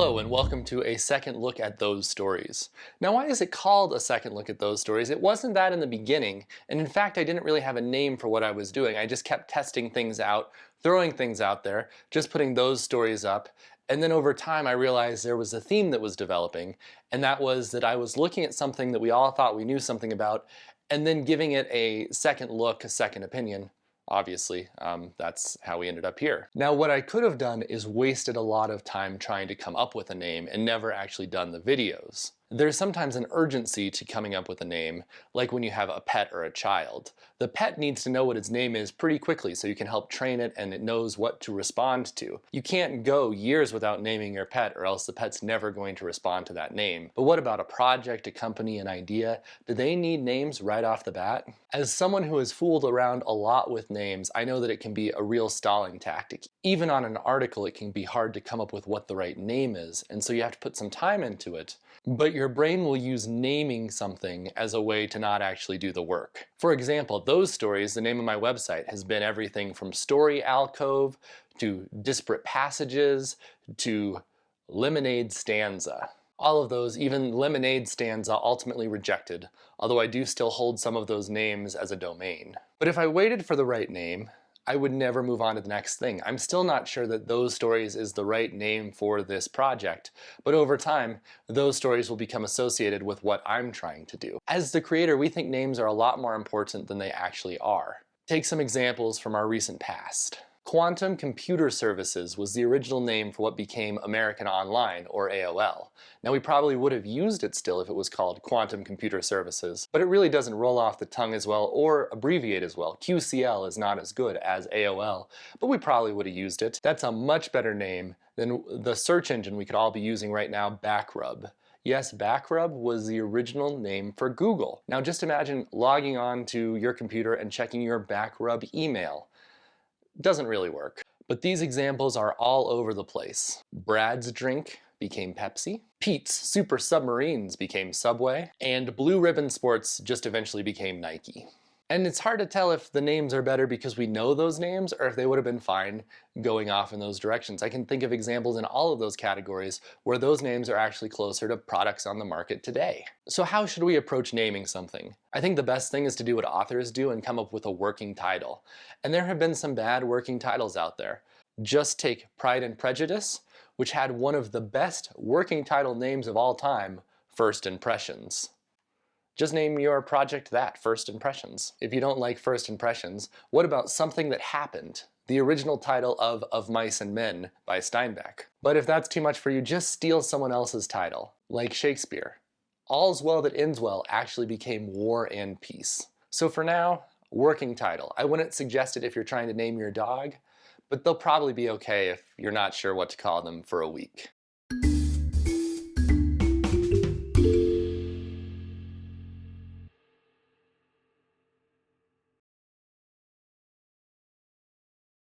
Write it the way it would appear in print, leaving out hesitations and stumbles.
Hello and welcome to a second look at those stories. Now, why is it called a second look at those stories? It wasn't that in the beginning, and in fact I didn't really have a name for what I was doing. I just kept testing things out, throwing things out there, just putting those stories up, and then over time I realized there was a theme that was developing, and that was that I was looking at something that we all thought we knew something about, and then giving it a second look, a second opinion. Obviously, that's how we ended up here. Now, what I could have done is wasted a lot of time trying to come up with a name and never actually done the videos. There's sometimes an urgency to coming up with a name, like when you have a pet or a child. The pet needs to know what its name is pretty quickly so you can help train it and it knows what to respond to. You can't go years without naming your pet or else the pet's never going to respond to that name. But what about a project, a company, an idea? Do they need names right off the bat? As someone who has fooled around a lot with names, I know that it can be a real stalling tactic. Even on an article, it can be hard to come up with what the right name is, and so you have to put some time into it. But your brain will use naming something as a way to not actually do the work. For example, those stories, the name of my website, has been everything from Story Alcove to Disparate Passages to Lemonade Stanza. All of those, even Lemonade Stanza, ultimately rejected, although I do still hold some of those names as a domain. But if I waited for the right name, I would never move on to the next thing. I'm still not sure that Those Stories is the right name for this project, but over time, those stories will become associated with what I'm trying to do. As the creator, we think names are a lot more important than they actually are. Take some examples from our recent past. Quantum Computer Services was the original name for what became American Online, or AOL. Now, we probably would have used it still if it was called Quantum Computer Services, but it really doesn't roll off the tongue as well or abbreviate as well. QCL is not as good as AOL, but we probably would have used it. That's a much better name than the search engine we could all be using right now, Backrub. Yes, Backrub was the original name for Google. Now just imagine logging on to your computer and checking your Backrub email. Doesn't really work. But these examples are all over the place. Brad's Drink became Pepsi, Pete's Super Submarines became Subway, and Blue Ribbon Sports just eventually became Nike. And it's hard to tell if the names are better because we know those names or if they would have been fine going off in those directions. I can think of examples in all of those categories where those names are actually closer to products on the market today. So how should we approach naming something? I think the best thing is to do what authors do and come up with a working title. And there have been some bad working titles out there. Just take Pride and Prejudice, which had one of the best working title names of all time, First Impressions. Just name your project that, First Impressions. If you don't like First Impressions, what about Something That Happened, the original title of Mice and Men by Steinbeck? But if that's too much for you, just steal someone else's title, like Shakespeare. All's Well That Ends Well actually became War and Peace. So for now, working title. I wouldn't suggest it if you're trying to name your dog, but they'll probably be okay if you're not sure what to call them for a week.